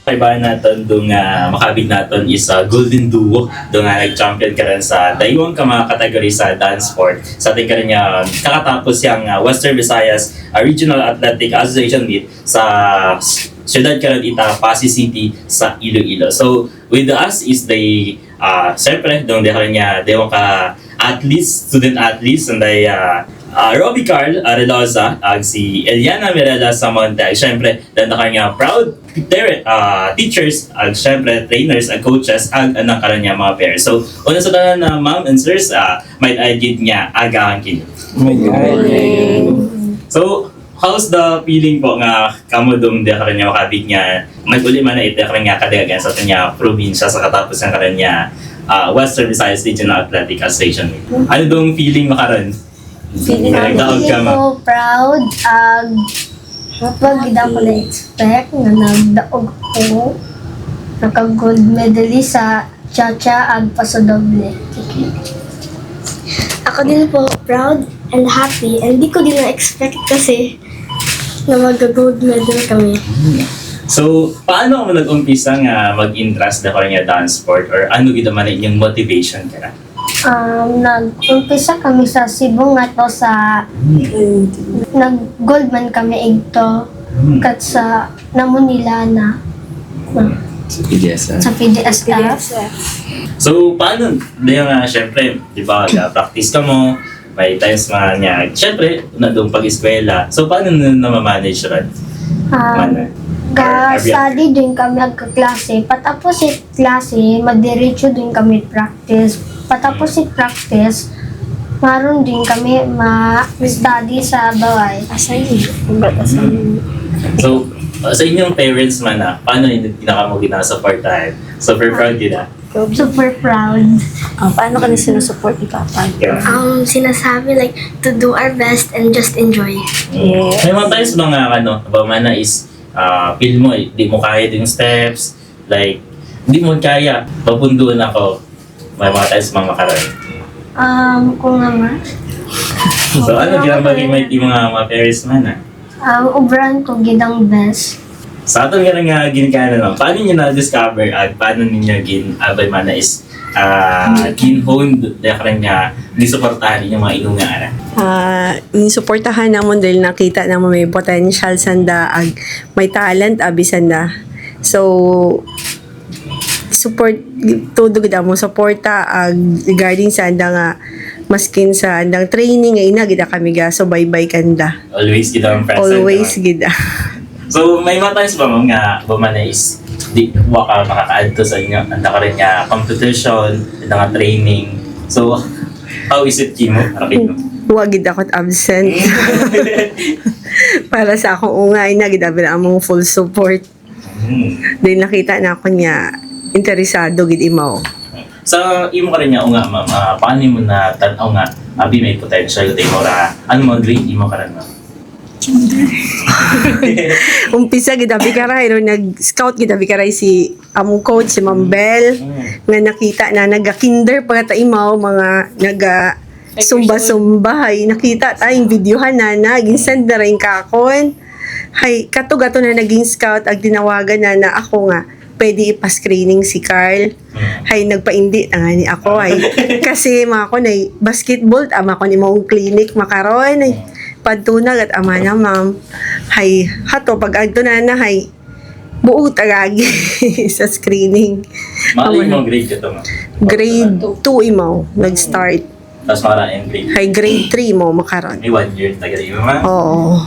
Kaibahan natin doon nga makabig natin is Golden Duo. Doon nga nag-champion ka rin sa dayuang ka mga category sa dance sport. Sa ating ka rin niya kakatapos yung Western Visayas Regional Athletic Association meet sa Ciudad Caranita, Pasig City sa Iloilo. So with us is the siyempre doon ka rin niya dayuang ka athletes, student athletes, and Robbie Carl Areloza, si Eliana Mirela Samonte, siyempre, dan na kanya proud teachers, siyempre, trainers, coaches, ng kanya mga parents. So, una sa tanan na ma'am and sirs, may agit niya, agahan kin. So, how's the feeling po nga kamudong di kanya makabig niya, nag-uli man na ito kanya kadagagan sa kanya probinsya sa katapos ng kanya Western Visayas Regional Athletic Association. Ano dong feeling makaroon? Feeling ko proud kapag hindi ako na-expect na nagdaog ko naka-gold medalist sa cha-cha ag pasodoble. Ako din po proud and happy and di ko din na-expect kasi na mag-gold medal kami. So, paano mo nag-umpisa nga mag-interest na ko rin dance sport or ano gito man yung motivation ka na? Nag-umpisa kami sa Cebu nga to sa nag-gold man kami ito kat sa Namunila na sa PDSF. So, paano? Dahil nga, syempre, di ba, practice ka mo, may times mga niya, syempre, na doon pag-eskwela. So, paano na-manage rin? Study din kami agka-klase. Patapos si klase, madiretso din kami practice. Patapos si practice, maroon din kami ma-study sa baway. So, sa inyong parents man paano yung pinaka mo ginasuportahan? Super proud yun Super proud. Paano ka na sinusupport ni Papa? Sinasabi like to do our best and just enjoy. May mga times mga mana is feel mo, di mo kaya yung steps, like, di mo kaya, papunduan ako, may mga times mga makaroon. Kung naman. So, ano ginambagi may mga parents man Ubran ko gidang best. Sa atin nga ginikana no, paano niyo na-discover at paano ninyo abay man is kin-honed na kanya nisuportahan ninyo mga inunga ara? Nisuportahan namon dahil nakita naman may potential sanda ag may talent abi sanda. So support todo gid mo suporta ag regarding sa anda nga maskin sa andang training ay ina gid kami ga so bye-bye kanda. Always gid ang present. Always gid. So, may mga times ba mo nga bumana is di waka makaka-add to sa inyo anda ka rin nga competition, anda nga training. So, how is it kimo? Rakit mo? Huwag gid ako absent. Para sa akong ungay na gid abi among full support. Dahil nakita na ako niya interesado gid imaw. Sa imo ka rin nga nga ma'am, paano mo na tanaw nga abi may potential tayo mo ra ano mo grade imo ka rin ma'am? Umpisa gid abi karay ro nag-scout gid abi karay si among coach si Ma'am Bell nga nakita na naga-kinder pa ta imaw mga naga sumba-sumba hay nakita tayong videohan na ginsend na rin kakon hay kato-gato na naging scout ag tinawagan na ako nga pwede ipa-screening si Carl. Hay nagpaindi nga ni ako ay kasi mga ko nay basketball ama ko ni mong clinic makaron ay padtunag at ama na ma'am hay hato pag agto na hay buo tagagi sa screening. Mali mo grade ito ma'am? Grade 2 imaw nag-start. Tapos maraming grade? Hay grade 3 mo makaron. May 1 year taga rin ma'am? Oo.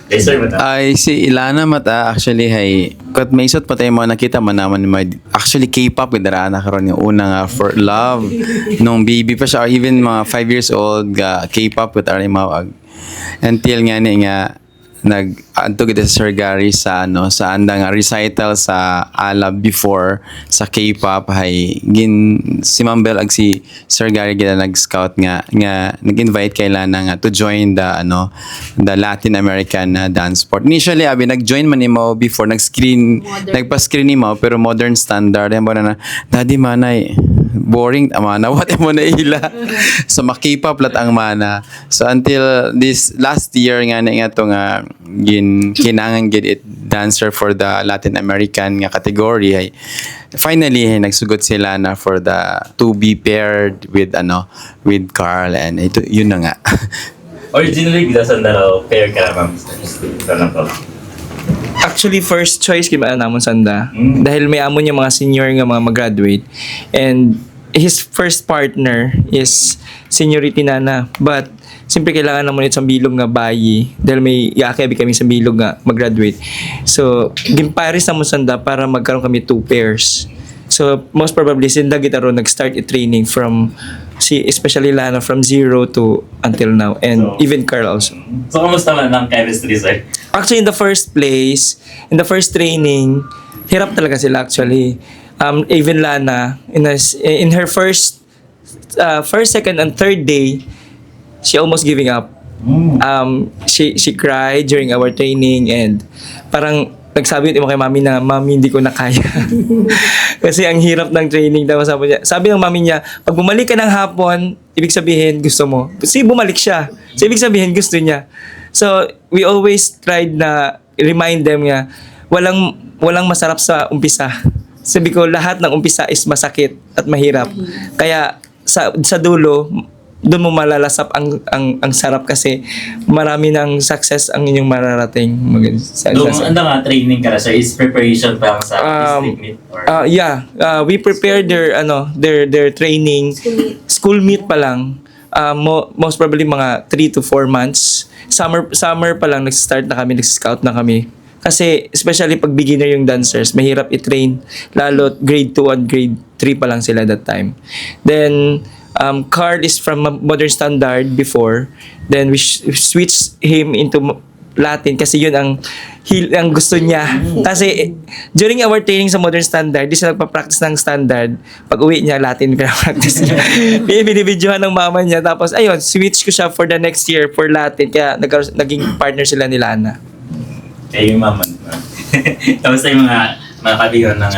Yes sir, mata? Ay, si Ilana mata actually hay kat may isot pa tayo mo nakita man naman actually K-pop with darana karon yung una nga for love nung baby pa siya or even mga 5 years old ga K-pop with Arimawag until nga ni nga nag-adto gid sa Sir Gary sa sa andang recital sa Alab before sa K-pop hay si Ma'am Bell ag si Sir Gary gid nag-scout nga nag-invite kay Lana nga to join the Latin American dance sport. Initially abi nag-join man nimo before nagpa-screen nimo pero modern standard yan na daddy manay boring amana what mo na ila so makipap lat ang mana so until this last year nga to nga kinangan gid it dancer for the Latin American nga category ay finally nagsugot sila na for the to be paired with with Carl, and ito yun na nga. Originally, gidasan na raw pair ka ma'am. Tanong ko. Actually, first choice kiba namon sanda. Mm. Dahil may amon yung mga senior nga mga mag-graduate. And his first partner is seniority nana. But, siyempre kailangan naman itong bilog nga bayi. Dahil may iakebi kami sa bilog nga mag-graduate. So, gimparis namon sanda para magkaroon kami 2 pairs. So, most probably, sinda kita ron nag-start i-training from, especially Lana, from 0 to until now. And So, even Carl also. So, kamusta man ang chemistry, sir? Actually, in the first place, in the first training, hirap talaga sila actually. Even Lana, in her first, second, and third day, she almost giving up. She cried during our training, and parang nagsabi yung kay mami na, "Mami, hindi ko na kaya." Kasi ang hirap ng training. Tapos sabi ng mami niya, pag bumalik ka ng hapon, ibig sabihin gusto mo. Kasi bumalik siya. So, ibig sabihin gusto niya. So, we always tried na remind them nga, walang masarap sa umpisa. Sabi ko, lahat ng umpisa is masakit at mahirap. Kaya, sa dulo, doon mo malalasap ang sarap kasi marami ng success ang inyong mararating. Doon, ang nga training ka na, sir, is preparation pa lang sa district meet? Or... We prepared their training. School meet pa lang. Most probably mga 3 to 4 months. Summer pa lang nag-start na kami, nag-scout na kami. Kasi especially pag beginner yung dancers, mahirap i-train. Lalo grade 2 and grade 3 pa lang sila that time. Then, Carl is from a modern standard before. Then we switched him into Latin kasi yun ang gusto niya. Kasi during our training sa modern standard, di siya nagpa-practice ng standard. Pag uwi niya, Latin pina-practice niya. Binibidyohan ng mama niya. Tapos ayun, switch ko siya for the next year for Latin. Kaya naging partner sila ni Lana. Kayo yung mama. Tapos yung mga kabiyon ng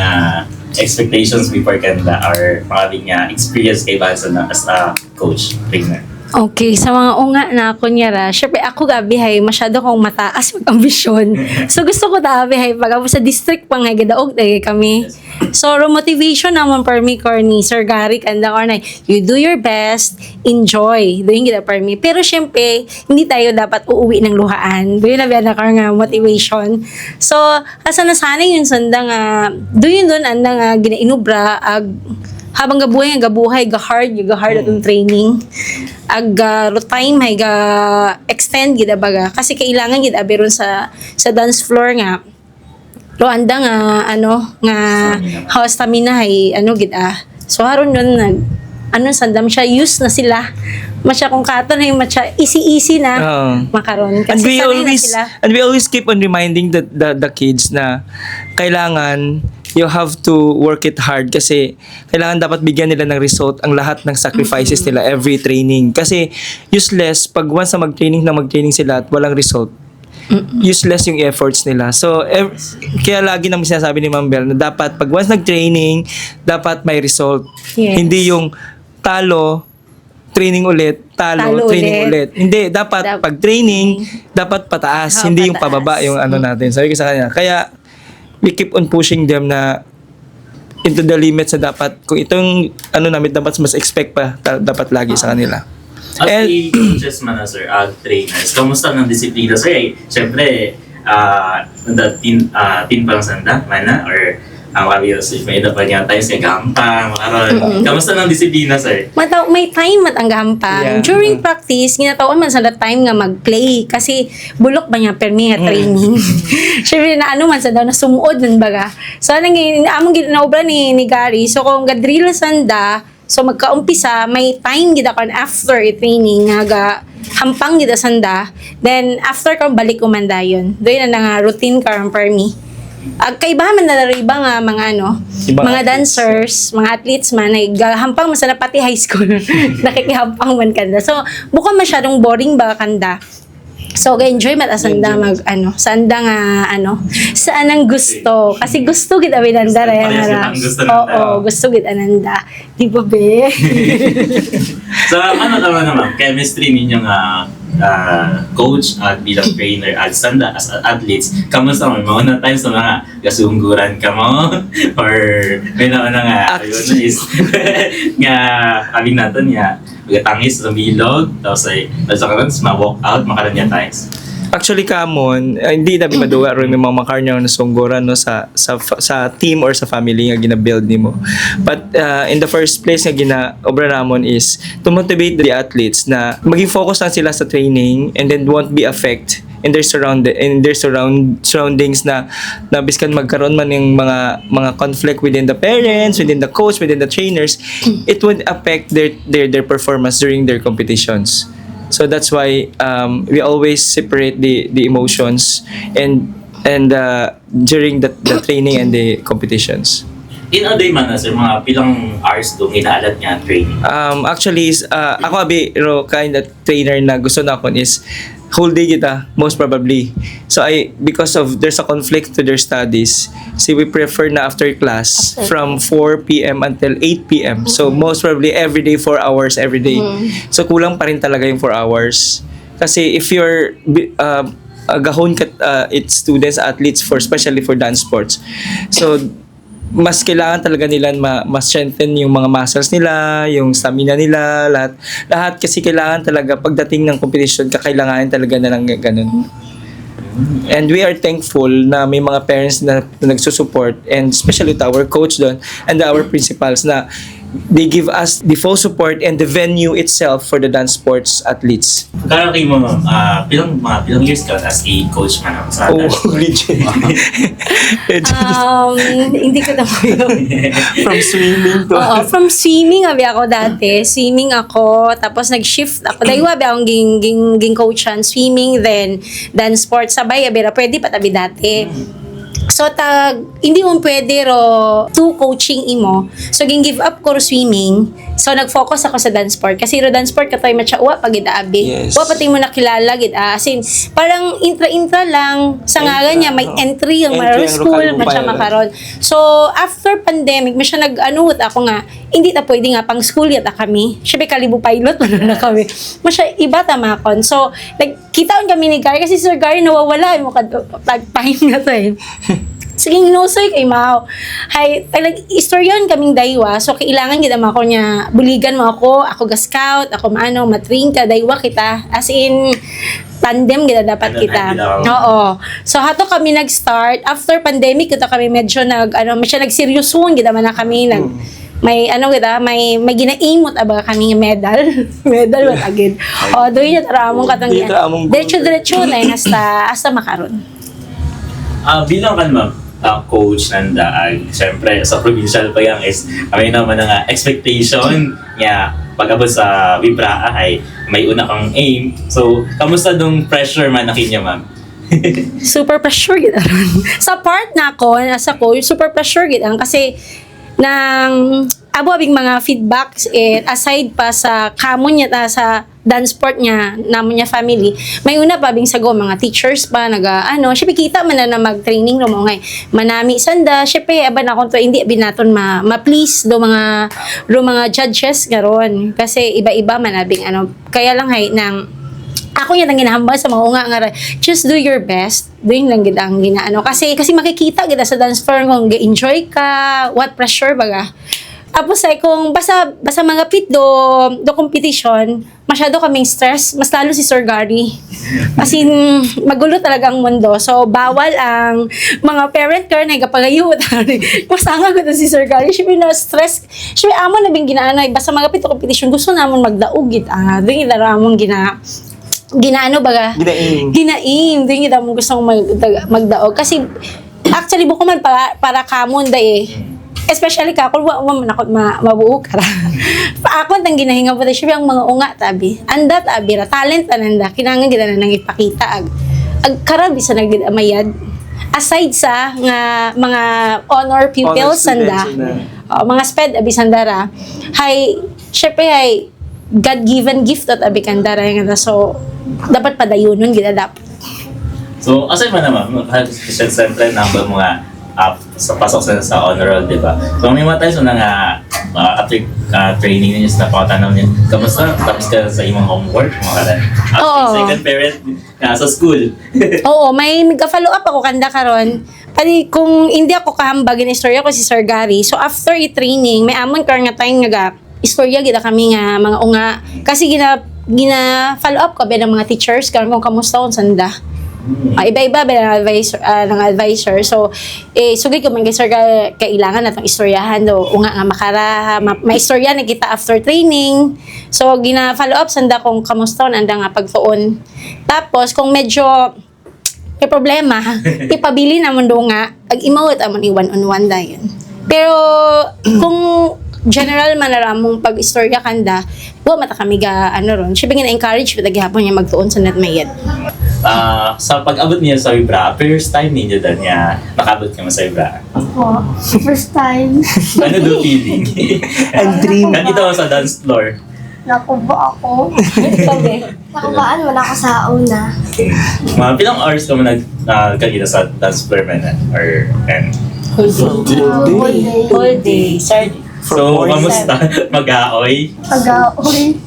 expectations before kanda or mga experience kay Bansa na as a coach, trainer. Okay, sa mga unga na kunyara, syempre ako gabihay, masyado kong mataas mag-ambisyon. So gusto ko gabihay, pag ako sa district pang gadaog dahil kami. So motivation naman per me, Corny, Sir Gary, kanda ko na, you do your best, enjoy, doing kita per me. Pero syempre, hindi tayo dapat uuwi ng luhaan. Doon na biya nga motivation. So, asa na sana yun sanda nga, doon anda nga ginainubra, habang gabuhay ga-hard atong training time hay ga extend gid baga kasi kailangan gid aberon sa dance floor nga lo anda nga stamina hay so haron yun sandam siya use na sila masya kung katon ay masya easy na makaron kasi sanay na sila. And we always keep on reminding the kids na kailangan you have to work it hard kasi kailangan dapat bigyan nila ng result ang lahat ng sacrifices nila every training. Kasi useless pag once na mag-training sila at walang result. Useless yung efforts nila. So, kaya lagi namin sinasabi ni Ma'am Bel na dapat pag once nag-training, dapat may result. Yes. Hindi yung talo, training ulit, training ulit. Hindi, dapat pag training, dapat pataas. Hindi yung pababa yung natin. Sabi ko sa kanya. Kaya, we keep on pushing them na into the limits na dapat kung itong namin dapat mas expect pa dapat lagi sa kanila. As a coaches man sir, trainers, kamusta ng disiplina sir? Siyempre, teen pa lang sanda, mana? Or may dapat niya tayo sa gampang, kamusta ng disiplina sir? May time ang gampang. Yeah. During practice, ginataon man sa time nga mag-play kasi bulok ba niya permi nga training. Siyempre na man sa daw na sumuod nun baga. So among ginaobra ni Gary. So kung gadrilla sanda, so magkaumpisa, may time gida kon after training nga hampang gida sanda. Then after kang balik umanda yun. Doon na nga routine karon permi. Kaibahan man na iba nga mga dancers, mga athletes man ay hampang man sa pati high school. Nakikihampang man kanda. So, bukod masyadong boring ba kanda. So, enjoy man asanda sanda nga saan ang gusto. Kasi gusto gid abinanda ra. Oo, gusto gid ananda. Di ba be? So, naman chemistry ninyo nga coach at bilang trainer at sanda as athletes, kamusta mo? Mga unang times na mga gasungguran ka mo or may naman na nga ayun is nga kami natin nga magatangis sa bilog tapos ay nasa karon ma-walk out makaroon niya times. Actually kamon, hindi na maduwa ron may mga makarnya na sungguran no sa team or sa family nga gina-build nimo. But in the first place nga gina-obra namon is to motivate the athletes na maging focus lang sila sa training and then won't be affect in their surroundings na biskan magkaroon man ng mga conflict within the parents, within the coach, within the trainers, it would affect their performance during their competitions. So that's why we always separate the emotions and during the training and the competitions. In a day man, sir, mga pilang hours doon inaalat niya ang training? Actually, ako kind of trainer na gusto na ako is whole day kita, most probably. So because of there's a conflict to their studies, we prefer na after class from 4 p.m. until 8 p.m. So most probably every day 4 hours every day. So kulang pa rin talaga yung 4 hours. Kasi if you're gahon ka it's students, athletes especially for dance sports. So mas kailangan talaga nila mas strengthen yung mga muscles nila, yung stamina nila, lahat kasi kailangan talaga pagdating ng competition kakailanganin talaga na lang ganun. And we are thankful na may mga parents na nagsusupport and especially to our coach doon and our principals na they give us the full support and the venue itself for the dance sports athletes. Kaya kayo mo, pilang years ka as a coach man sa Oh, dance sport? legit. Hindi ko na po yun. From swimming to... Oo, from swimming abi ako dati. Swimming ako, tapos nag-shift ako. Dahil abi akong ging coachan, swimming, then dance sports. Sabay, abi ra, pwede patabi dati. So, hindi mo pwede two coaching imo. So, give up ko swimming. So, nag-focus ako sa dance sport. Kasi dance sport katoy matyawa pag idaabi. Yes. Wa pati mo nakilala gid. As in, parang intra lang. Sa ngalan niya, may entry yung Entry ang school, local matya pilot. makaron. So, after pandemic, may siya nag-anuhot ako nga, hindi ta pwede nga pang school yata kami. Siyempre, kalibo pilot, wala na kami. Masya, iba tamakon. So, nagkitaon kami ni Gary, kasi Sir Gary nawawala yung time na to eh. Sige, inusoy kay Mao. Hay, istoryon kaming daywa. So, kailangan gid ako niya, buligan mo ako ga-scout, ako matring ka, daywa kita. As in, tandem gid dapat kita. Oo. So, hato kami nag-start. After pandemic, ito kami medyo nag-seryosoon gid man na kami, may may ginaimot aba kami medal what agad. Doon yung taramong katong diretso na yun hasta makaron. Bilang kan ma'am, coach nanda, siyempre sa provincial pa yan is may naman nga expectation niya pag abot sa Vibraa ay may una kang aim. So, kamusta dong pressure man na kinya ma'am? Super pressure gid aron. Sa part na ako as a coach, super pressure gid ang kasi nang abing mga feedbacks aside pa sa kamon niya sa dance sport niya namon niya family, may una pa bing sago mga teachers pa syempre kita man na mag-training mo ngay manami sanda syempre aban ako to hindi binaton ma-please do mga judges garon kasi iba-iba man abing kaya lang hay nang ako yung ginahambal sa mga unga nga just do your best doing lang gid ang ginaano kasi makikita gid sa dance floor kung enjoy ka what pressure baga. Tapos kung basta mga do competition, masyado kaming stress, mas lalo si Sir Gary. As in, magulo talaga ang mundo. So, bawal ang mga parent car na kapagayot. Masanga ko si Sir Gary. Siyempre na stress. Siyempre, amo na bing ginaanay. Basta mga do competition, gusto namon magdaog. Doon yung daramon ginaano baga? Ginaim. Doon yung daramon gusto magdaog. Kasi, actually, buko man para kamon especially ka, kung mabuo ka ra. Ako tang ginahinga po siya ang mga unga tabi. Anda tabi ra, talent ananda. Kinangan gid na nang ipakita. Ag karab isa nagdidamayad. Aside sa nga mga honor pupils sanda. Mga sped abi sandara. Hay, syempre hay God-given gift at abi kandara nga so dapat padayunon gid dapat. So, aside man naman, siyempre number mga sa pasok sa honor roll, di ba? So may mga times na nga after training ninyo sa napakatanong niyo, kamusta? Tapos ka sa imong homework, mga karan. Oo. Second parent sa school. Oo, may follow up ako kanda karon. Pali kung hindi ako kahambag in istorya ko si Sir Gary. So after i-training, may amon kar nga tayong nga istorya gid kami nga mga unga kasi gina follow up ko ba ng mga teachers karon kung kamusta on sanda. Iba-iba ba ng advisor. So, sugay ko man kay Sir kailangan natong istoryahan do. Unga nga makara, maistorya na kita after training. So, gina-follow up sanda kung kamusta anda nga pagtuon. Tapos, kung medyo may problema, ipabili namon do nga, ag-imawat amon i-one-on-one dayon. Pero, kung general man na ramong pag-istorya kanda, mata kami ga, ron, siya bigyan encourage pa gihapon niya magtuon sa netmayed. Sa pag-abot niya sa Vibra, first time ninyo doon niya nakabot ka mo sa Vibra. Opo. First time. Ano do feeling? Ang dream. Nakita mo sa dance floor. Nakuba ako. Nakabaan mo na ako sa una. Mga pilang hours ka mo nagkakita sa dance floor man or and Whole day, sir. so kamusta? Mag-aoy? Pag-aoy.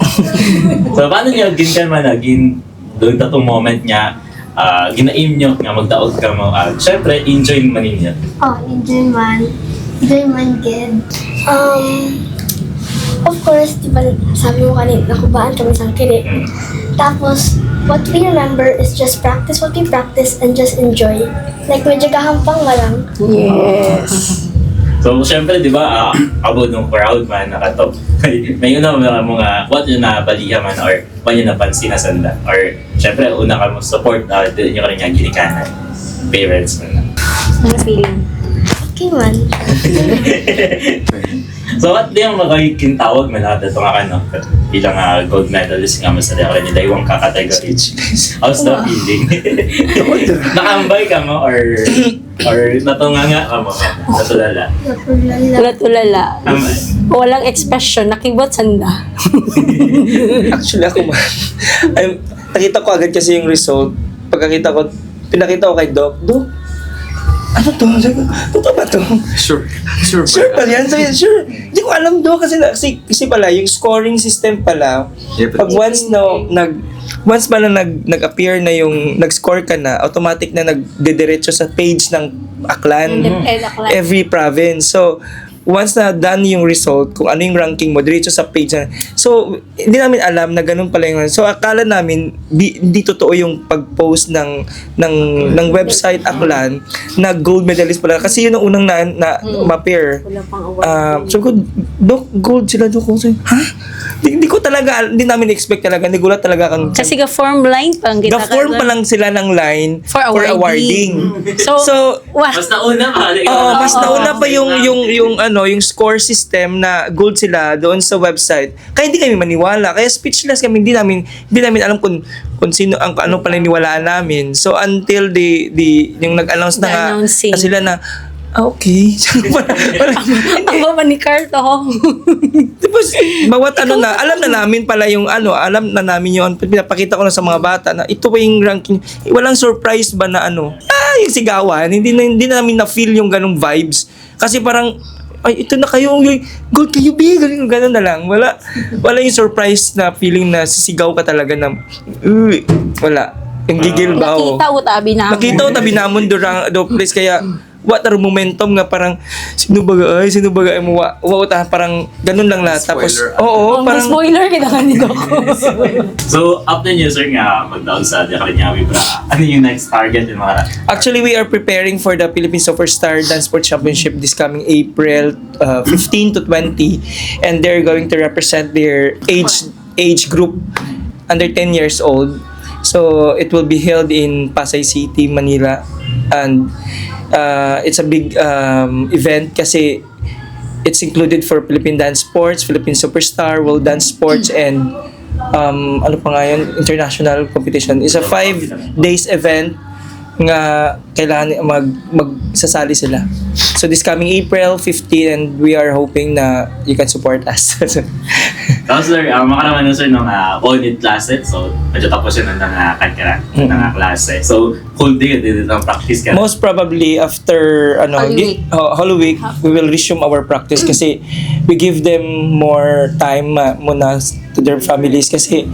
So paano niyo ginkan man naging doon tatong moment niya gina-aim niyo nga magdaog ka mo syempre enjoy man ninyo. Oh, enjoy man. Enjoy man, good. Of course, di ba sabi mo kanina, nakubaan kami sa kini. Tapos, what we remember is just practice what we practice and just enjoy. Like, medyo gahampang nga lang. Yes. So syempre di ba abot ng crowd man nakatop. May una mga what yun na baliha man or what yun napansin na sanda or syempre una ka mo support doon yung rin nga ginikanan parents man. Ano feeling? Okay man. So what di ang makikintawag man natin ito nga no bilang gold medalist nga mo sa dahil ni daywang kakategory. How's the feeling? Nakambay ka mo or natunganga ka mo natulala? Napulala. Tulala. Walang expression, nakibot sanda. Actually, ako man. Nakita ko agad kasi yung result. Pagkakita ko, pinakita ko kay Doc. Doc, ano to? Sabi ko, totoo ba to? Sure Sure pala yan. Sabi, sure. Hindi ko alam do kasi pala yung scoring system pala. Yeah, Pag once pala nag-appear na yung nag-score ka na, automatic na nagdediretso sa page ng aklan. Every province. So once na done yung result, kung ano yung ranking mo, diretso sa page na. So, hindi namin alam na ganun pala yung. So, akala namin, hindi totoo yung pag-post ng website Aklan na gold medalist pala. Kasi yun ang unang na ma-pair. So, Dok, gold sila, Dok. Ha? Hindi ko talaga, hindi namin expect talaga. Nagulat talaga kang. Kasi form line pang kita. Ga-form pa lang sila ng line For awarding. So, Mas nauna pa. Oo, mas nauna pa yung score system na gold sila doon sa website. Kaya hindi kami maniwala. Kaya speechless kami. Hindi namin alam kung sino ang ano paliniwalaan namin. So until yung nag-announce na nga The announcing. na sila na okay. ang baba ni Carto. Tapos, bawat alam na namin pala alam na namin yung, pinapakita ko na sa mga bata na ito pa yung ranking, walang surprise ba na yung sigawan, hindi na namin na-feel yung ganong vibes. Kasi parang, ay, ito na kayo, gold kayo, big, ganun na lang. Wala yung surprise na feeling na sisigaw ka talaga na, wala. Yung gigil ba ako? Nakita ko tabi na. Nakita ko tabi namon do place kaya what are momentum nga parang sino baga ay mo parang ganun lang lahat tapos Parang spoiler kita kanito ko. So after nyo sir nga mag-down sa Kanya Vibra, ano yung next target yung mga actually we are preparing for the Philippine Superstar Dance Sport Championship this coming April 15 to 20 and they're going to represent their age group under 10 years old. So it will be held in Pasay City, Manila, and it's a big event kasi it's included for Philippine Dance Sports, Philippine Superstar, World Dance Sports, and ano pa nga yun, international competition. It's a 5 days event nga kailangan magsasali sila. So this coming April 15, and we are hoping na you can support us. Tapos sir, makaraman na sir ng audit classes. So, medyo tapos yun ng kankara, ng klase. So, whole day, dito ng practice ka. Most probably after Holy Week. Holy Week, we will resume our practice kasi we give them more time muna to their families kasi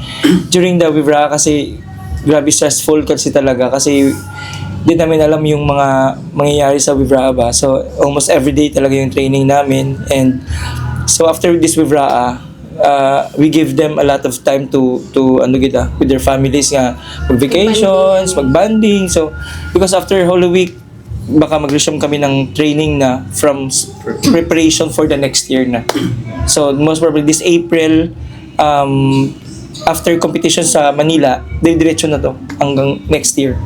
during the Vibra kasi grabe stressful kasi talaga kasi di namin alam yung mga mangyayari sa Vibraa ba. So, almost every day talaga yung training namin. And so, after this Vibraa, we give them a lot of time to with their families nga, mag-vacations, mag-banding. So, because after Holy Week, baka mag-resume kami ng training na from preparation for the next year na. So, most probably this April, after competition sa Manila, diretso na to hanggang next year.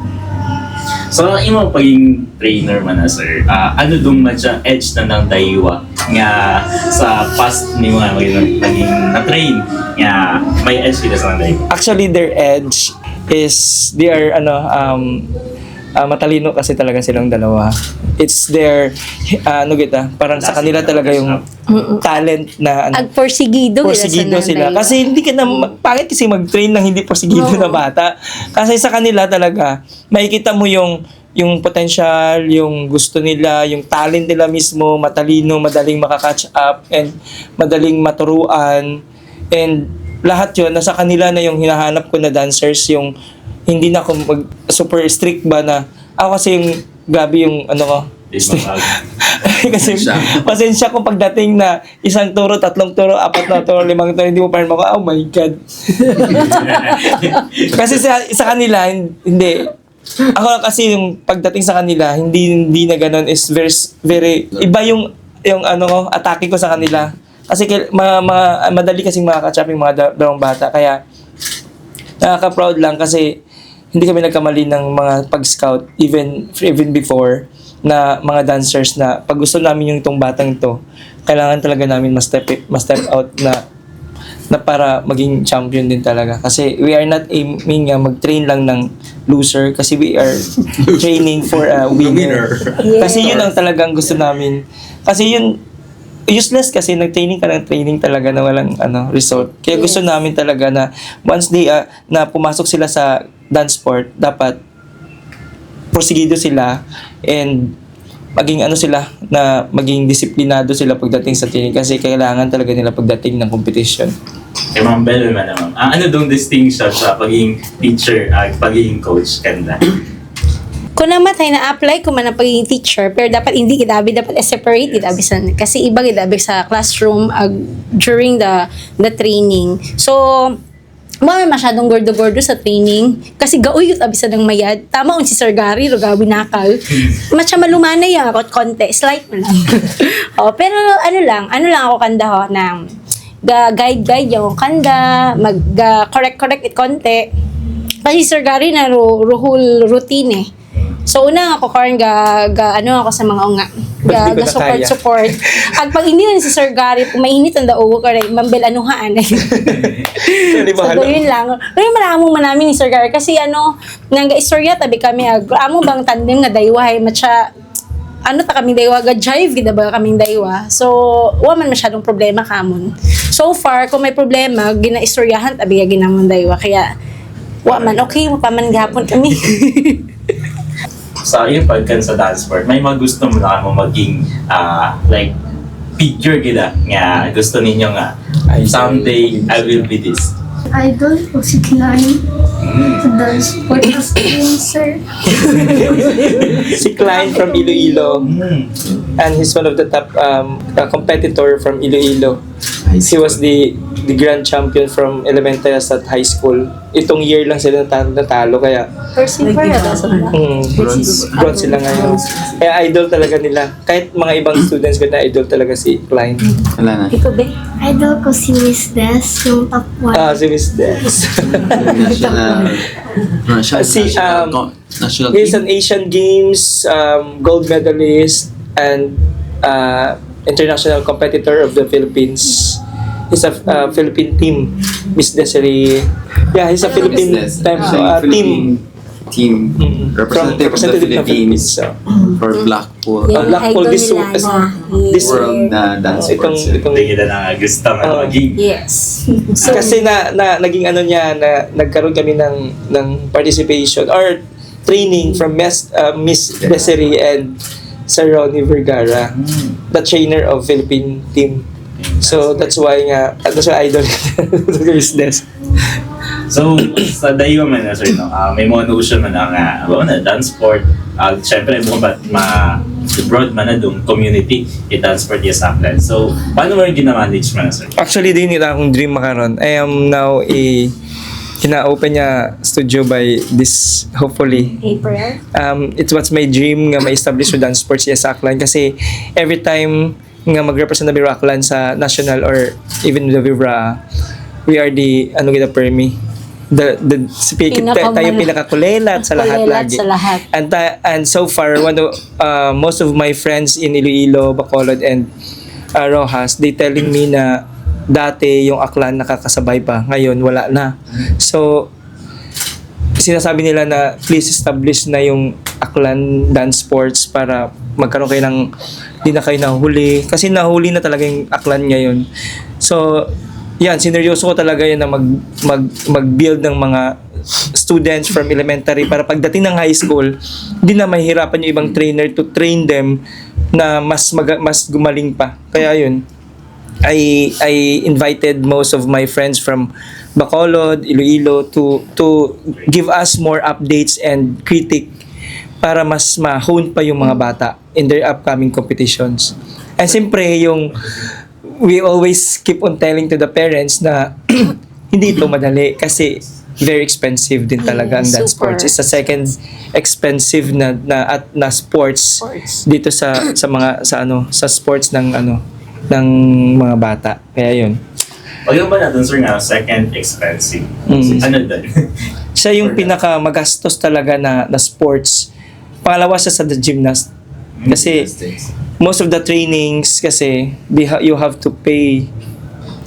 So, imo paging trainer man na sir, ano dong matcha edge na ng daywa nga sa past ni mo nga naging na-train nga may edge kita sa daywa. Actually, their edge is they are matalino kasi talaga silang dalawa. It's their parang sa kanila talaga yung talent na Agporsigido sila. Kasi hindi ka na pangit kasi mag-train ng hindi porsigido na bata. Kasi sa kanila talaga makikita mo yung potential, yung gusto nila, yung talent nila mismo, matalino, madaling makaka-catch up and madaling maturuan. And lahat 'yon nasa kanila na yung hinahanap ko na dancers, yung hindi na ako super strict ba na ako kasi yung gabi yung ko kasi pasensya ko pagdating na isang turo, tatlong turo, apat na turo, limang turo, hindi mo pa rin oh my God. Kasi sa kanila, hindi. Ako kasi yung pagdating sa kanila, hindi na ganun, is very iba yung atake ko sa kanila. Kasi madali kasing makaka-chop yung mga dalawang bata. Kaya, nakaka-proud lang kasi hindi kami nagkamali ng mga pag-scout even before na mga dancers na pag gusto namin yung itong batang ito, kailangan talaga namin ma-step out na para maging champion din talaga. Kasi we are not aiming mag-train lang ng loser kasi we are training for a winner. Kasi yun ang talagang gusto namin. Kasi yun, useless kasi nag-training ka ng training talaga na walang result. Kaya gusto namin talaga na once na pumasok sila sa dance sport, dapat porsigido sila and maging disiplinado sila pagdating sa training kasi kailangan talaga nila pagdating ng competition. Kay Ma'am Bel naman ma'am. Ano dong distinction sa pagiging teacher at pagiging coach kanda? Kung namatay na apply ko man ang pagiging teacher, pero dapat hindi dapat separate dapat kasi iba dapat sa classroom during the training. So mga masyadong gordo-gordo sa training kasi gauyot abisa ng mayad. Tama si Sir Gary, gawi nakal. Matcha malumanay ang ako konti, slight mo lang. Pero ano lang ako kanda ho na guide yung kanda, correct it konti. Kasi Sir Gary na ruhul routine eh. So una ako karon ako sa mga unga. Support. Ag pag hindi na si Sir Gary, mainit ang dao ko rin, mambel anuhaan. So yun lang. Pero maramong manami ni Sir Gary kasi nga istorya tabi kami amo bang tandem nga daywahay matcha kami daywa jive gid ba kaming daywa. So wa man masyadong problema kamon. So far kung may problema ginaistoryahan tabi ginamon daywa kaya wa man okay pa man gapon kami. Sa iyo pagkan sa dance sport, may mga gusto mo na mo maging like picture kita nga gusto ninyo nga someday I will be this. Idol ko si Klein. Sa dance sport as dancer. Si Klein from Iloilo. And he's one of the top competitor from Iloilo. He was the grand champion from elementary at high school. Itong year lang sila natalo kaya First year bronze sila ngayon. Kaya idol talaga nila. Kahit mga ibang students na idol talaga si Klein. Wala na. Ikaw ba? Idol ko si Miss Des, yung top 1. Si Miss Des. National He's team. an Asian Games gold medalist and international competitor of the Philippines. He's a Philippine team. Miss Desiree. Yeah, he's a Philippine team team representative of the Philippines for Blackpool. Yan, Blackpool idol this nila na. this World na dance itong sports. Hindi kita na gusto Oo. maging. Yes. So, kasi naging ano niya na nagkaroon kami ng participation or training from Miss Desiree and Sir Ronnie Vergara, the trainer of Philippine team. So that's why idol Miss Des. So, sa Daiwa man na, sir, no? May mga notion man na dance sport. Siyempre, broad man na doon, community, i-dance sport yung Saklan. So, paano mo rin gina-manage man na, sir? Actually, din nila akong dream makaron. I am now kina-open niya studio by this, hopefully. April. It was my dream nga ma-establish yung dance sports sa Aklan kasi every time nga mag-represent na Biraklan sa national or even the Vibra, we are the permi. Tayo pinakakulelat sa lahat Kulelat lagi. sa lahat. And so far, most of my friends in Iloilo, Bacolod, and Rojas, they telling me na dati yung Aklan nakakasabay pa, ngayon wala na. So, sinasabi nila na please establish na yung Aklan dance sports para magkaroon kayo ng di na kayo nahuli. Kasi nahuli na talaga yung Aklan ngayon. So, yan, sineryoso ko talaga yan na mag-build ng mga students from elementary para pagdating ng high school, hindi na mahihirapan yung ibang trainer to train them na mas gumaling pa. Kaya yun, I invited most of my friends from Bacolod, Iloilo to give us more updates and critique para mas ma-hone pa yung mga bata in their upcoming competitions. And siyempre, we always keep on telling to the parents na hindi ito madali kasi very expensive din talaga ang dance super. sports. It's the second expensive na sports dito sa sports ng mga bata. Kaya yun. Pag yung ba natin, sir, nga, second expensive. Ano doon? Siya yung pinaka magastos talaga na sports. Pangalawa siya sa the gymnast. Kasi most of the trainings kasi you have to pay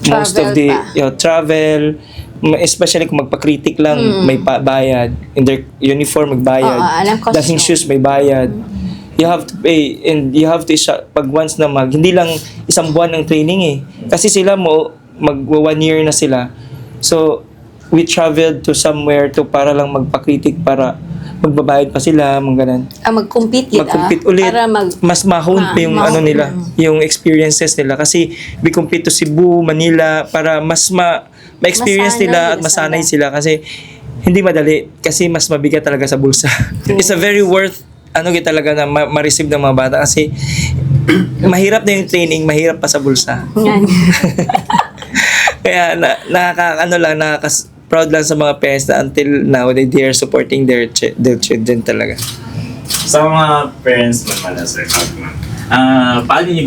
most of the travel, especially kung magpa-critic lang may bayad, in their uniform magbayad, dancing shoes may bayad. You have to pay and you have to pag once na hindi lang isang buwan ng training kasi sila mag 1 year na sila. So we traveled to somewhere para lang magpa-critic para magbabayad pa sila, mga ganun. Mag-compete ulit. Para mas ma-hone pa yung nila, yung experiences nila. Kasi we compete to Cebu, Manila, para mas ma-experience nila at masanay sila. Kasi hindi madali. Kasi mas mabigat talaga sa bulsa. It's a very worth, talaga na ma-receive ng mga bata. Kasi mahirap na yung training, mahirap pa sa bulsa. Yan. Kaya proud lang sa mga parents na until now they are supporting their children talaga. Sa mga parents man na, sir, paano nyo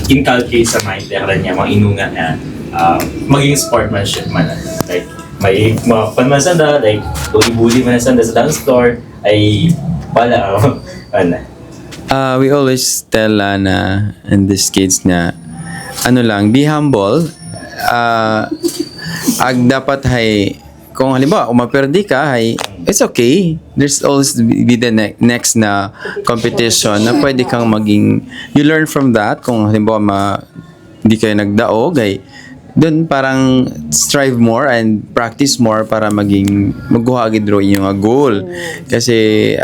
inculcate sa mind niya, mga inunga na maging sportsmanship man na? Like, may mga panmasanda, like, bully man sa dance floor, ay wala. We always tell na and these kids na be humble. Dapat kung halimbawa umaperdi ka it's okay. There's always be the next na competition na pwede kang you learn from that. Kung halimbawa hindi kayo nagdaog doon parang strive more and practice more para magkuha agad ro yung goal. Kasi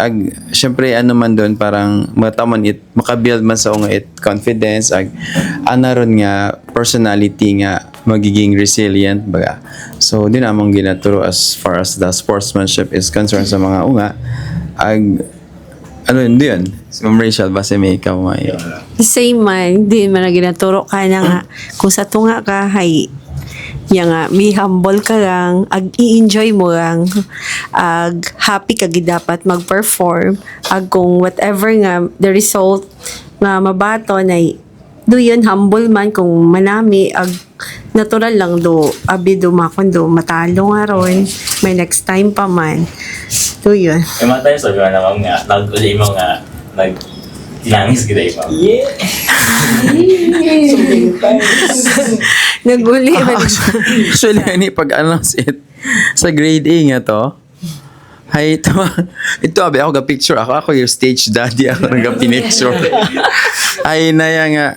syempre man doon parang makabuild man sa confidence ron nga personality nga magiging resilient baga. So din among ginaturo as far as the sportsmanship is concerned sa mga unga yun? Si Ma'am Rachel, base may ikaw may... Same man, di man na ginaturo ka na nga. Kung sa tunga ka, be humble ka lang, i-enjoy mo lang, happy ka dapat mag-perform, kung whatever nga, the result na mabaton do yun, humble man, kung manami, natural lang matalo nga ron, may next time pa man. Do yun. May mga tayo sabi naman nga, nag-uli mo nga, tinangis kita iba. Yeah! So many times. Naguli man. Actually, pag-announce it sa grade A nga to, Hay, ito abi ako ga-picture ako yung stage daddy ako nag-pinicture. Ay na yan nga.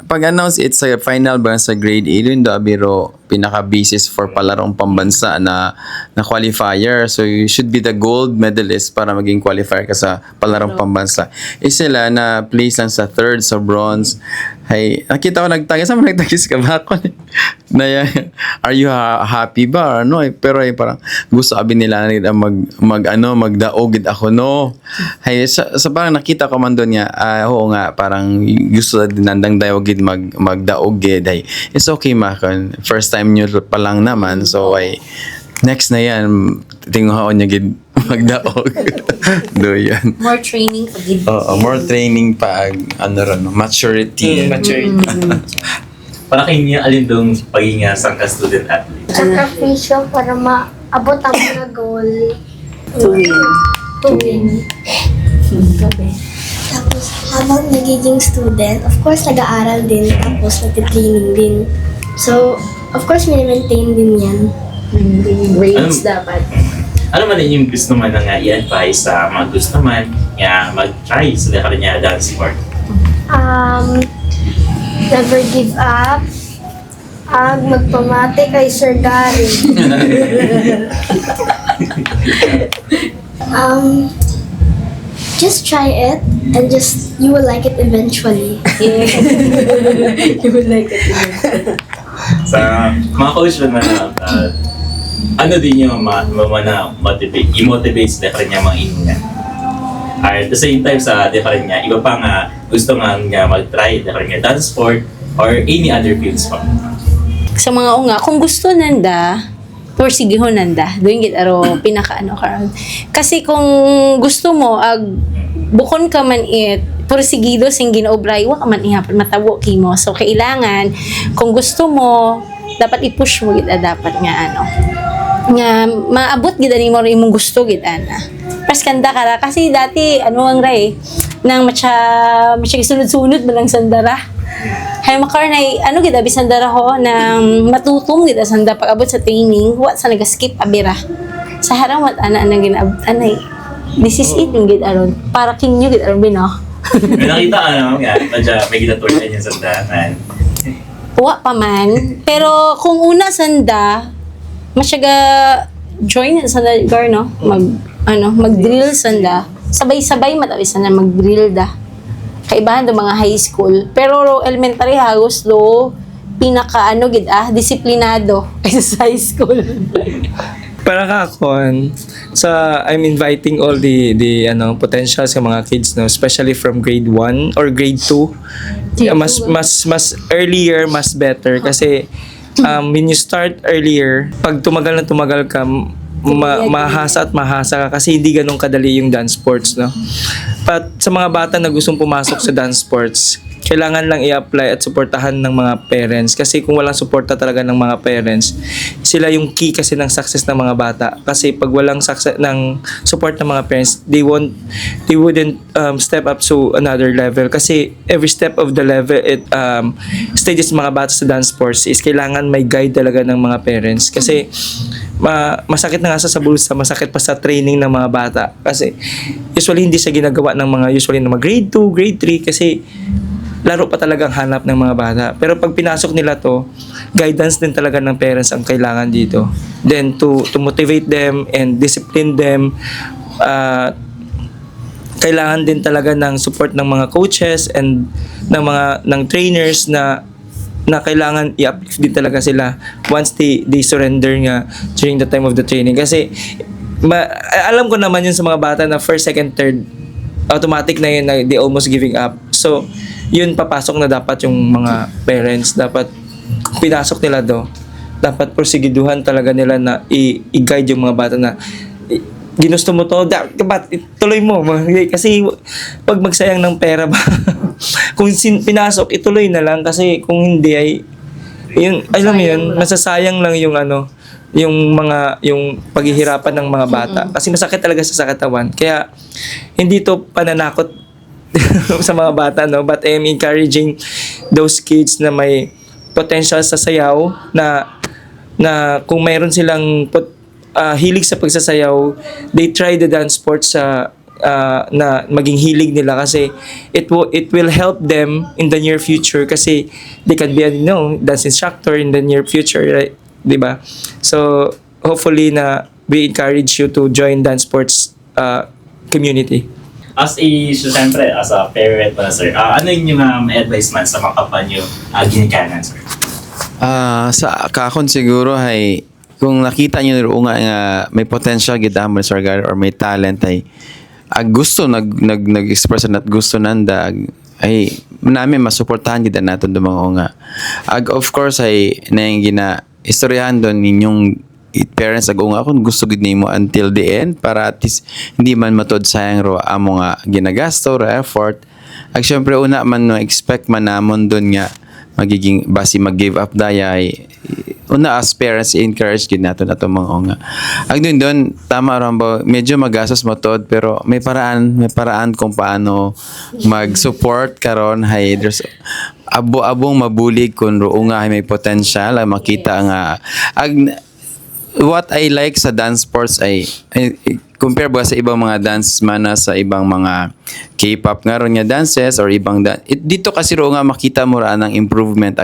Pag-announce it sa final ba sa grade 8, yun biro pinaka-basis for palarong pambansa na qualifier. So you should be the gold medalist para maging qualifier ka sa palarong pambansa. Sila na place lang sa third, sa bronze. Hay, nakita ko nagtagis. Saan mo nagtagis ka ba ako? Na yan, are you happy ba? Or no? Pero parang gusto abi nila na magdaog ako, no? Hay, sa parang nakita ko man doon nga, oo nga, parang gusto din nandang dayogid magdaog gid. Hay, it's okay makon. First time nyo pa lang naman, so ay next na yan, tinguhaon niya gid magdaog. Do yan. More training pag More training pa, maturity. Maturity. Para kayo niya, alin dong pagiging sangka student athlete? Sakripisyo para maabot ang mga goal. to win. To win. Tapos, habang nagiging student, of course, nag-aaral din, tapos nag-training din. So, of course, maintain din yan. Grades dapat. Ano man din yung gusto man na nga i-advise sa mga gusto man nga mag-try sa kanya dance sport? Never give up. Magpamati kay Sir Gary. Just try it, and you will like it eventually. You would like it. Sa mga coach naman ano din yung i-motivate sa kanya mga inunya. At the same time sa different niya, iba pa nga gusto nga mag-try different niya dance sport or any other fields pa. Sa mga unga, kung gusto nanda, porsigihon nanda, doon gid aro pinakaano karon. Kasi kung gusto mo bukon ka man porsigido sing ginaobray wa ka man ihapon matabo kimo. So kailangan kung gusto mo dapat i-push mo gid dapat nga maabot gid ani mo imong gusto gid ana. Pas kanda kara kasi dati ang ray nang matcha sunod-sunod man lang sandara. Hay makarnay gid abi sandara ho nang matutom gid sanda pag abot sa training wa sa nagaskip abira. Sa harang wat ana anay. This is it yung gid aron para kinyo gid aron bino. May nakita may ginatur sa inyo sandahan. Wa pa man. Pero kung una sanda, masyaga join sa gar no? Mag-drill sanda. Sabay-sabay matawis na mag-drill da. Kaibahan do mga high school. Pero elementary hagos do pinaka disiplinado kaysa sa high school. Para kakon, I'm inviting all the potentials ng mga kids, no, especially from grade 1 or grade 2. Mas earlier, mas better kasi when you start earlier, pag tumagal ka, mahasa ka kasi hindi ganun kadali yung dance sports, no. But sa mga bata na gustong pumasok sa dance sports, kailangan lang i-apply at suportahan ng mga parents kasi kung walang suporta talaga ng mga parents, sila yung key kasi ng success ng mga bata. Kasi pag walang success ng support ng mga parents, they wouldn't step up to another level kasi every step of the level stages ng mga bata sa dance sports is kailangan may guide talaga ng mga parents kasi masakit na nga sa bulsa, masakit pa sa training ng mga bata kasi usually hindi siya ginagawa ng mga na grade 2, grade 3 kasi laro pa talagang hanap ng mga bata. Pero pag pinasok nila to, guidance din talaga ng parents ang kailangan dito. Then to motivate them and discipline them, kailangan din talaga ng support ng mga coaches and ng trainers na kailangan i-uplift din talaga sila once they surrender nga during the time of the training. Kasi alam ko naman yun sa mga bata na first, second, third, automatic na yun na they almost giving up. So, yun papasok na dapat yung mga parents. Dapat pinasok nila dapat porsigiduhan talaga nila na i-guide yung mga bata na ginusto mo to, tuloy mo. Kasi pag magsayang ng pera ba, kung pinasok, ituloy na lang kasi kung hindi ay yun, alam mo yun, masasayang lang yung yung paghihirapan ng mga bata kasi masakit talaga sa katawan. Kaya hindi to pananakot sa mga bata, no, but I am encouraging those kids na may potential sa sayaw na kung mayroon silang hilig sa pagsasayaw, they try the dance sports sa na maging hilig nila kasi it will help them in the near future kasi they can be dance instructor in the near future, right? 'Di ba? So hopefully na we encourage you to join dance sports community. Siyempre, as a parent pala, sir, ano yung advice man sa mga kapwa nyo ginikanan, sir? Sa kakon siguro ay kung nakita niyo nga may potential gid mo Sir Gary or may talent ay gusto nag-express at gusto nanda ay namin masuportahan gid naton do mga nga. Of course ay nang gina istoryahan doon ninyong parents unga kung gusto gid nimo until the end para at least hindi man matod sayang ro amo nga ginagasto ra effort. Syempre una man no expect man namon doon nga magiging basi mag-give up daya ay una as parents encourage gid nato mga nga. Doon tama ra ba medyo magastos mo tod pero may paraan kung paano mag-support karon hay there's abong mabulig kun ro nga may potential ay makita nga what I like sa dance sports ay compare ba sa ibang mga dance mana sa ibang mga K-pop nga ron nga dances or ibang dito kasi ro nga makita mo ra ng improvement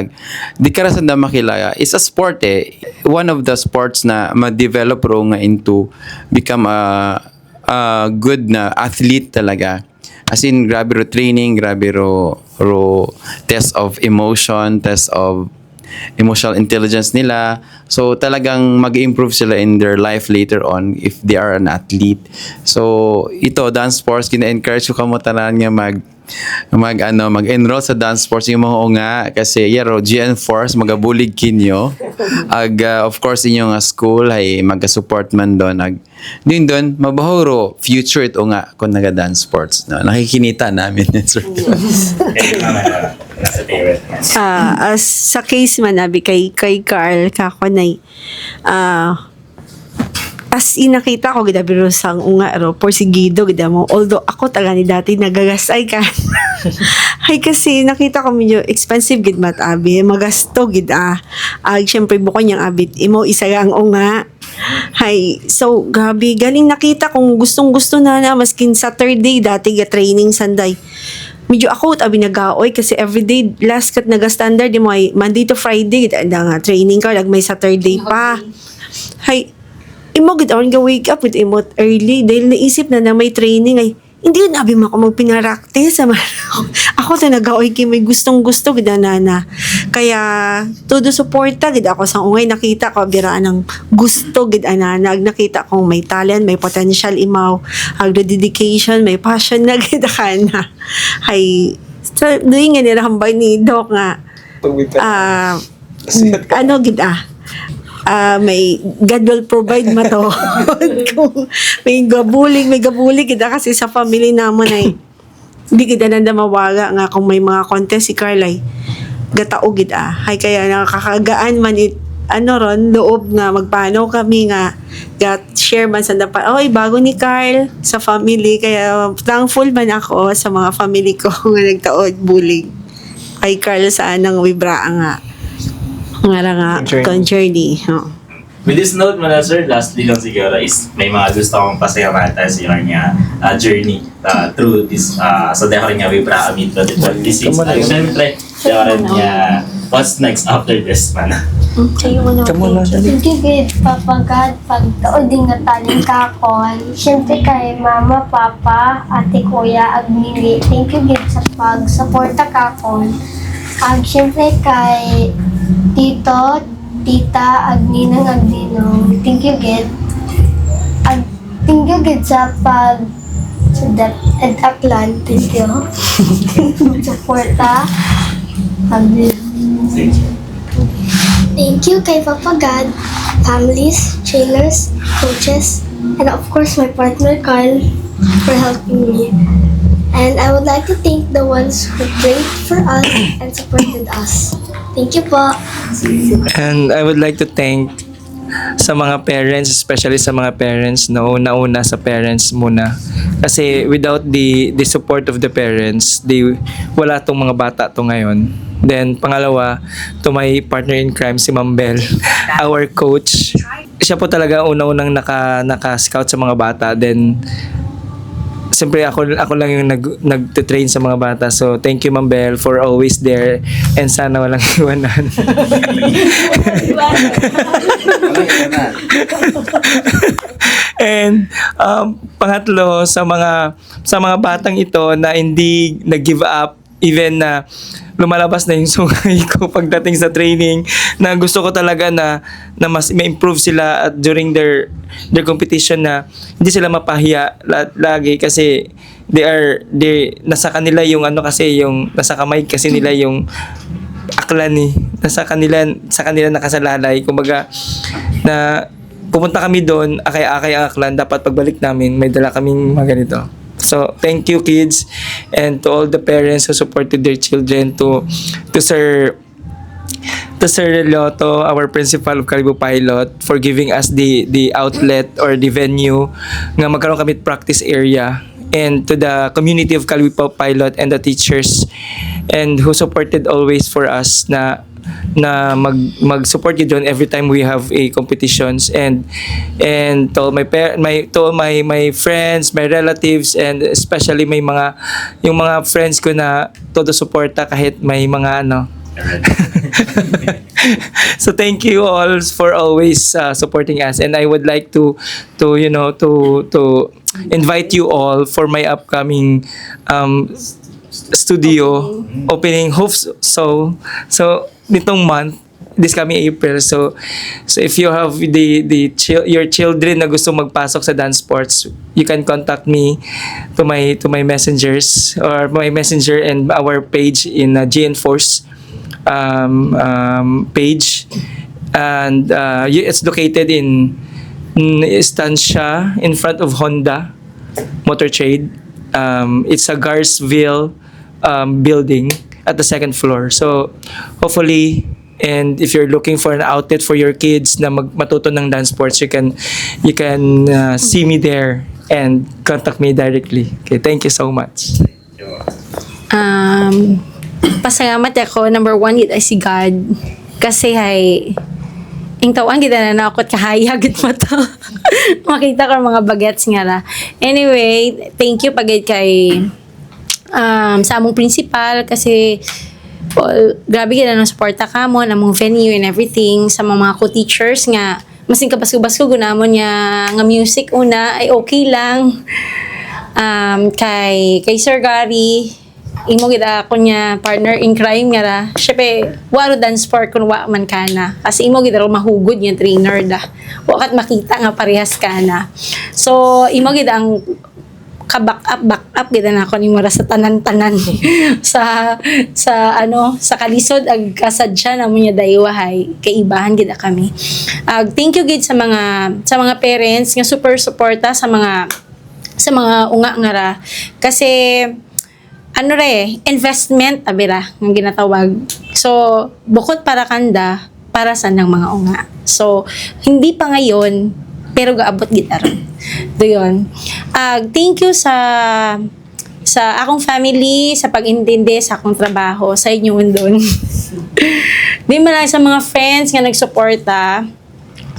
di ka ra sanda makilaya is a sport one of the sports na ma-develop ro nga into become a good na athlete talaga as in grabe ro training grabe ro test of emotion test of emotional intelligence nila. So talagang mag-improve sila in their life later on if they are an athlete. So ito dance sports kina-encourage ko kamo tanan nga mag-enroll sa dance sports yung mga nga kasi yero GN Force magabulig kinyo of course inyong school ay maga-support man doon doon mabahuro future ito nga kung naga-dance sports no nakikinita namin sir. As sa case man abi kay Carl kakonay as inakita ko gid biro sang unga ro porsigido gid mo although ako taga ni dati nagagasay ka ay kasi nakita ko medyo expensive gid mat abi magasto gid syempre buko niyang abit imo isa ang unga hay so gabi galing nakita kung gustong-gusto na maskin Saturday dati ga training sanday medyo ako abi nagaoy kasi everyday last kat naga-standard mo ay Monday to Friday gid nga training ka lag may Saturday pa hay imo gid aron ga wake up with imo early dahil naisip na may training ay hindi na abi mo ako magpinaraktis ako ta nagaoy kay may gustong-gusto gid na kaya todo suporta gid ako sa ungay nakita ko biraan ng gusto gid nakita kong may talent may potential imaw ag dedication may passion na gid kana hay so doing nga nirahambay ni Doc nga ano gid may God will provide mato kung may gabulig kita kasi sa family namon ay di kita nanda mawaga nga kung may mga contest si Carlay gatao gid hay kaya nakakagaan man ron loob nga magpano kami nga got share man sa dapat bago ni Carl sa family kaya thankful man ako sa mga family ko nga nagtaod bulig kay Carl sa anang wibra nga journey. With this note mga sir, lastly lang siguro is may mga gusto akong pasalamatan sa ilang journey through this sa dekor niya Vibra Amit 2026. Siyempre, dekor niya what's next after this man? Thank you gid Papa God pagtaod din nga taling kakon. Siyempre kay Mama, Papa, Ate, Kuya, Agnili. Thank you gid sa pag-suporta kakon. Siyempre kay Tito, Tita, Agninang, thank you gid. Thank you gid sa edaklan, thank you. Suporta. Thank you kay Papa God, families, trainers, coaches, and of course my partner Carl for helping me. And I would like to thank the ones who prayed for us and supported us. Thank you po. And I would like to thank mga parents, especially sa mga parents, no, una sa parents muna. Kasi without the support of the parents, wala tong mga bata to ngayon. Then pangalawa, to my partner in crime, si Ma'am Bel, our coach. Siya po talaga una-unang naka-scout sa mga bata. Then siyempre ako lang yung nag-train sa mga bata. So thank you Ma'am Bel for always there, and sana walang iwanan. And pangatlo, sa mga batang ito na hindi nag-give up, even na lumalabas na yung sungay ko pagdating sa training, na gusto ko talaga na mas ma-improve sila at during their competition, na hindi sila mapahiya lagi, kasi they nasa kanila yung nasa kamay kasi nila yung aklan sa kanila nakasalalay. Kumbaga na pupunta kami doon, akay-akay ang aklan, dapat pagbalik namin may dala kaming mga ganito. So, thank you kids, and to all the parents who supported their children, to Sir Reloto, our principal of Caribou Pilot, for giving us the outlet or the venue nga magkaroon kami practice area, and to the community of Caribou Pilot and the teachers, and who supported always for us na mag-support you doon every time we have a competitions, and to all my friends, my relatives, and especially yung mga friends ko na todo suporta kahit may mga So thank you all for always supporting us, and I would like to invite you all for my upcoming studio opening, hopes so nitong month, this coming April. So if you have your children na gusto magpasok sa dance sports, you can contact me to my messengers, or my messenger and our page in GN Force page, and it's located in Estancia in front of Honda Motor Trade. It's a Garsville building at the second floor. So hopefully, and if you're looking for an outlet for your kids na matuto ng dance sports, you can see me there and contact me directly. Okay, thank you so much. Pasalamat ako, number one, gid ay si God. Kasi ing tawan gid na nakot kahayag gid mo to. Makita ko mga bagets nga ra. Anyway, thank you pagid kay sa among principal, kasi grabe gid na suporta ka mo among venue and everything, sa mga co-teachers nga masing kabasko-basko gunamon nga music una ay okay lang. Kay Sir Gary, imo gid ako niya partner in crime nga ra. Syempre, waro dance sport kun wa man kana. Kasi imo gid ro mahugod nga trainer da. Wa kat makita nga parehas kana. So, imo gid ang back up gid na ako nimo ra sa tanan-tanan sa kalisod ag kasadya namo nya daywahay kay ibahan gid kami. Thank you gid sa mga parents nga super suporta sa mga unga nga ra, kasi investment abira nga ginatawag. So bukod para kanda, para sa nang mga unga. So hindi pa ngayon, pero gaabot gid aron. Doon. Thank you sa akong family, sa pag-intindi sa akong trabaho, sa inyo doon. Di man lang sa mga friends nga nagsuporta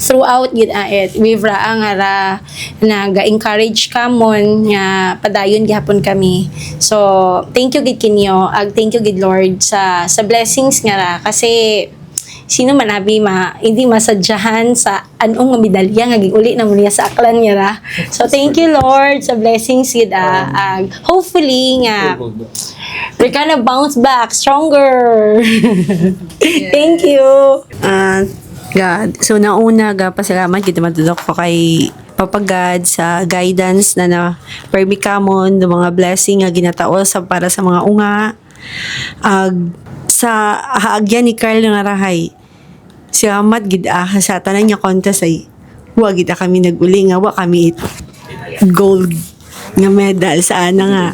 throughout gid it. We've nga ra nag-encourage kamon nga padayon gihapon kami. So, thank you gid kinyo. Thank you gid Lord sa blessings nga ra, kasi sino man hindi masadyahan sa anong nga medalya nga giuli na mo niya sa aklan niya ra. So thank you Lord sa blessings gid. Hopefully nga we're gonna bounce back stronger. Thank you. God. So nauna pasalamat gid matudok ko kay Papa God sa guidance na permi kamon ng mga blessing nga ginatao para sa mga unga. Sa haagyan ni Carl nga rahay, salamat gid sa tanan niya contest ay wa gid kami naguli nga wa kami gold nga medal sa ana nga.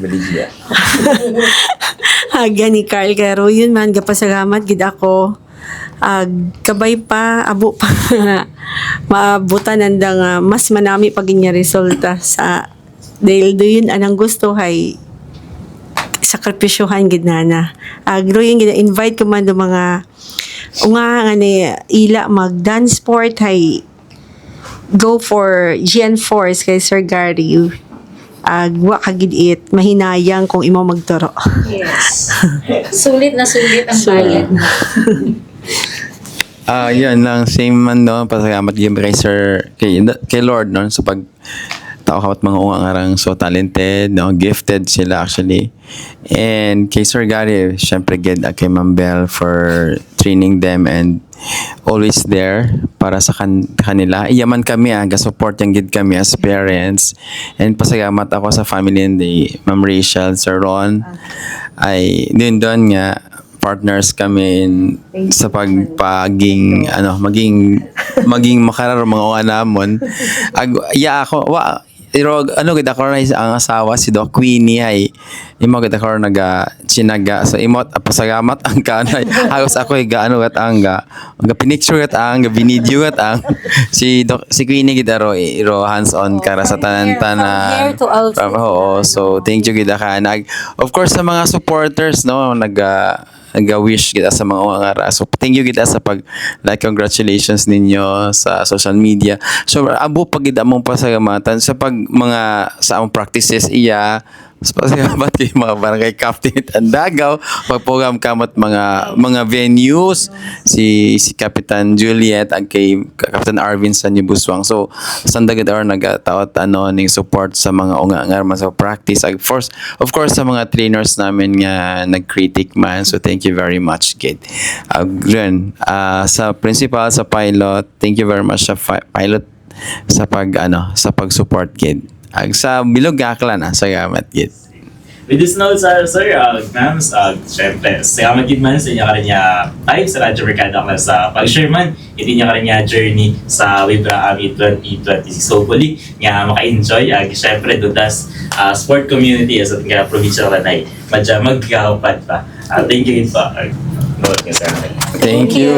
Haagyan ni Carl, pero yun man gapasalamat gid ako kabay pa, abo pa, maabutan nanda nga, mas manami pag inya resulta sa, dahil doon anang gusto hay, sakripisyohan gid na. Groying gid invite ko man do mga nga ni ila mag dance sport hay go for Gen Force kay Sir Gary. Wa kagid it mahinayang kung imo magturo. Yes. Sulit na sulit ang bayad. Yun lang, same man no, pasalamat yung kay Sir, kay Lord no, sa pag tao kawat mga ungarang so talented, no, gifted sila actually. And kay Sir Gary, syempre gid kay Ma'am Bell for training them and always there para sa kanila. Iyaman kami ga-support yung gid kami as parents. And pasalamat ako sa family ni Ma'am Rachel, Sir Ron. Ay doon nga partners kami sa pagpaging maging makararo mga uwan namon. Ako pero gid ako na ang asawa si Doc Queenie ay imo gid ako chinaga sa imot pasagamat ang kanay hagos ako gat ang ga pinicture gat ang ga video gat ang si Queenie gid aro hands on kara sa tanan-tanan. Oo, so thank you gid ka of course sa mga supporters no nag-wish kita sa mga ngara. So, thank you kita sa congratulations ninyo sa social media. So, abo pag among pasalamatan sa sa among practices pasalamat kay mga barangay captain at Andagaw, pagprogram kamot mga venues, si Kapitan Juliet at kay Kapitan Arvin sa New Buswang. So, sandagad or nagatawat ning support sa mga unga-ungar sa practice. Of course, sa mga trainers namin nga nag-critic man. So, thank you very much, kid. Sa principal, sa pilot, thank you very much sa pilot sa pag-support, kid. Sa bilog akla na, salamat gid. With this note, sir, ma'am, syempre, salamat gid man sa inyo kanya time sa Radyo Mercado na sa pag-share man, hindi niya kanya journey sa Wibra Ami 2026. Hopefully, nga maka-enjoy. Syempre, dudas sport community sa ating provincial lanay. Madya magkakaupad pa. Thank you pa. Thank you.